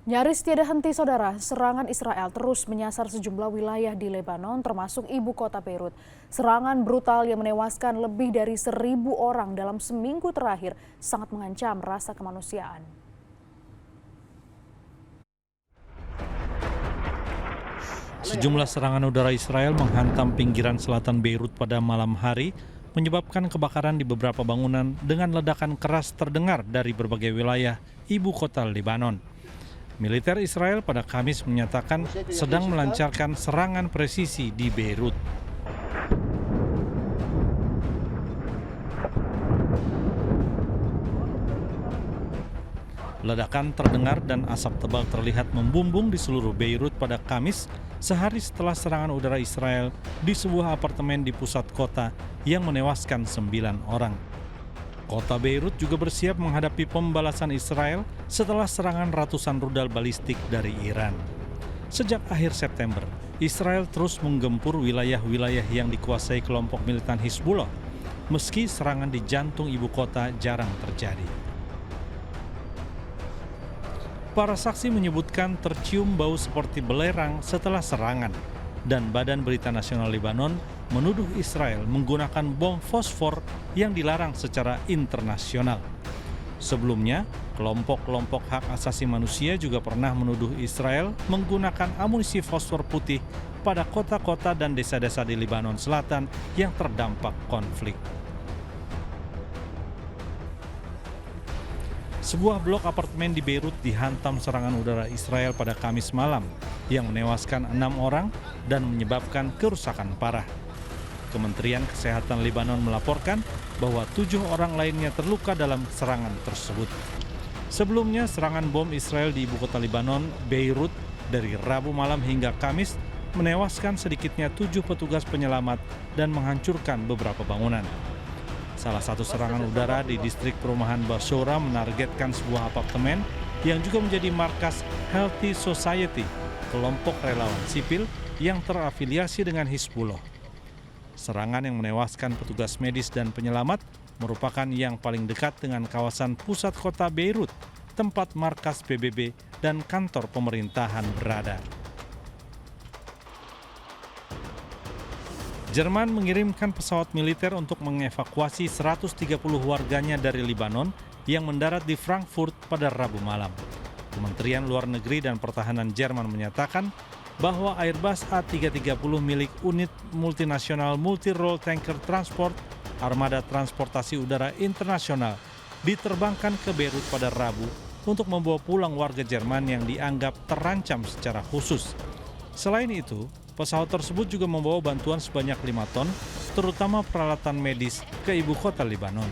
Nyaris tiada henti saudara, serangan Israel terus menyasar sejumlah wilayah di Lebanon termasuk ibu kota Beirut. Serangan brutal yang menewaskan lebih dari 1.000 orang dalam seminggu terakhir sangat mengancam rasa kemanusiaan. Sejumlah serangan udara Israel menghantam pinggiran selatan Beirut pada malam hari, menyebabkan kebakaran di beberapa bangunan dengan ledakan keras terdengar dari berbagai wilayah ibu kota Lebanon. Militer Israel pada Kamis menyatakan sedang melancarkan serangan presisi di Beirut. Ledakan terdengar dan asap tebal terlihat membumbung di seluruh Beirut pada Kamis, sehari setelah serangan udara Israel di sebuah apartemen di pusat kota yang menewaskan 9 orang. Kota Beirut juga bersiap menghadapi pembalasan Israel setelah serangan ratusan rudal balistik dari Iran. Sejak akhir September, Israel terus menggempur wilayah-wilayah yang dikuasai kelompok militan Hizbullah, meski serangan di jantung ibu kota jarang terjadi. Para saksi menyebutkan tercium bau seperti belerang setelah serangan, dan Badan Berita Nasional Lebanon menuduh Israel menggunakan bom fosfor yang dilarang secara internasional. Sebelumnya, kelompok-kelompok hak asasi manusia juga pernah menuduh Israel menggunakan amunisi fosfor putih pada kota-kota dan desa-desa di Lebanon Selatan yang terdampak konflik. Sebuah blok apartemen di Beirut dihantam serangan udara Israel pada Kamis malam yang menewaskan 6 orang dan menyebabkan kerusakan parah. Kementerian Kesehatan Lebanon melaporkan bahwa 7 orang lainnya terluka dalam serangan tersebut. Sebelumnya, serangan bom Israel di ibu kota Lebanon, Beirut, dari Rabu malam hingga Kamis menewaskan sedikitnya 7 petugas penyelamat dan menghancurkan beberapa bangunan. Salah satu serangan udara di distrik perumahan Basora menargetkan sebuah apartemen yang juga menjadi markas Healthy Society, kelompok relawan sipil yang terafiliasi dengan Hizbullah. Serangan yang menewaskan petugas medis dan penyelamat merupakan yang paling dekat dengan kawasan pusat kota Beirut, tempat markas PBB dan kantor pemerintahan berada. Jerman mengirimkan pesawat militer untuk mengevakuasi 130 warganya dari Lebanon yang mendarat di Frankfurt pada Rabu malam. Kementerian Luar Negeri dan Pertahanan Jerman menyatakan bahwa Airbus A330 milik unit multinasional Multi-Role Tanker Transport, armada transportasi udara internasional, diterbangkan ke Beirut pada Rabu untuk membawa pulang warga Jerman yang dianggap terancam secara khusus. Selain itu, pesawat tersebut juga membawa bantuan sebanyak 5 ton, terutama peralatan medis, ke ibu kota Lebanon.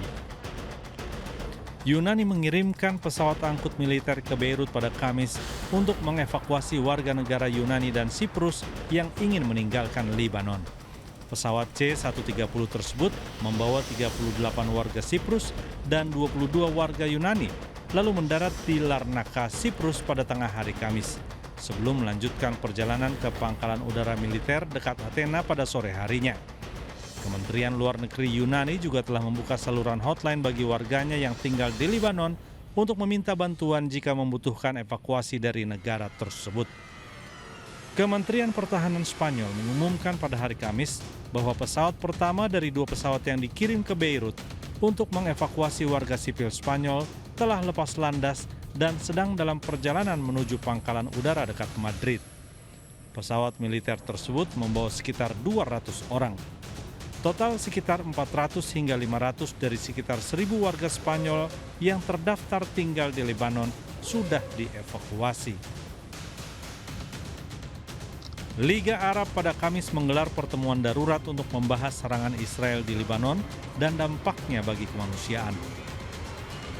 Yunani mengirimkan pesawat angkut militer ke Beirut pada Kamis untuk mengevakuasi warga negara Yunani dan Siprus yang ingin meninggalkan Lebanon. Pesawat C-130 tersebut membawa 38 warga Siprus dan 22 warga Yunani, lalu mendarat di Larnaca, Siprus pada tengah hari Kamis, sebelum melanjutkan perjalanan ke pangkalan udara militer dekat Athena pada sore harinya. Kementerian Luar Negeri Yunani juga telah membuka saluran hotline bagi warganya yang tinggal di Lebanon untuk meminta bantuan jika membutuhkan evakuasi dari negara tersebut. Kementerian Pertahanan Spanyol mengumumkan pada hari Kamis bahwa pesawat pertama dari 2 pesawat yang dikirim ke Beirut untuk mengevakuasi warga sipil Spanyol telah lepas landas dan sedang dalam perjalanan menuju pangkalan udara dekat Madrid. Pesawat militer tersebut membawa sekitar 200 orang. Total sekitar 400 hingga 500 dari sekitar 1.000 warga Spanyol yang terdaftar tinggal di Lebanon sudah dievakuasi. Liga Arab pada Kamis menggelar pertemuan darurat untuk membahas serangan Israel di Lebanon dan dampaknya bagi kemanusiaan.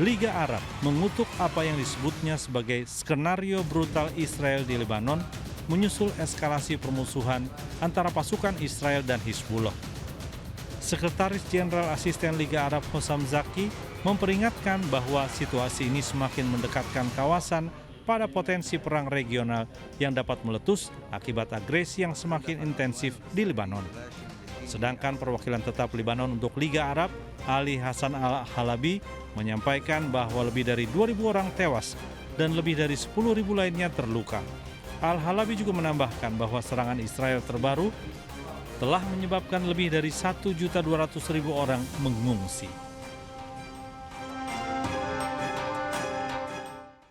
Liga Arab mengutuk apa yang disebutnya sebagai skenario brutal Israel di Lebanon menyusul eskalasi permusuhan antara pasukan Israel dan Hizbullah. Sekretaris Jenderal Asisten Liga Arab Hossam Zaki memperingatkan bahwa situasi ini semakin mendekatkan kawasan pada potensi perang regional yang dapat meletus akibat agresi yang semakin intensif di Lebanon. Sedangkan perwakilan tetap Lebanon untuk Liga Arab, Ali Hasan Al-Halabi, menyampaikan bahwa lebih dari 2.000 orang tewas dan lebih dari 10.000 lainnya terluka. Al-Halabi juga menambahkan bahwa serangan Israel terbaru telah menyebabkan lebih dari 1.200.000 orang mengungsi.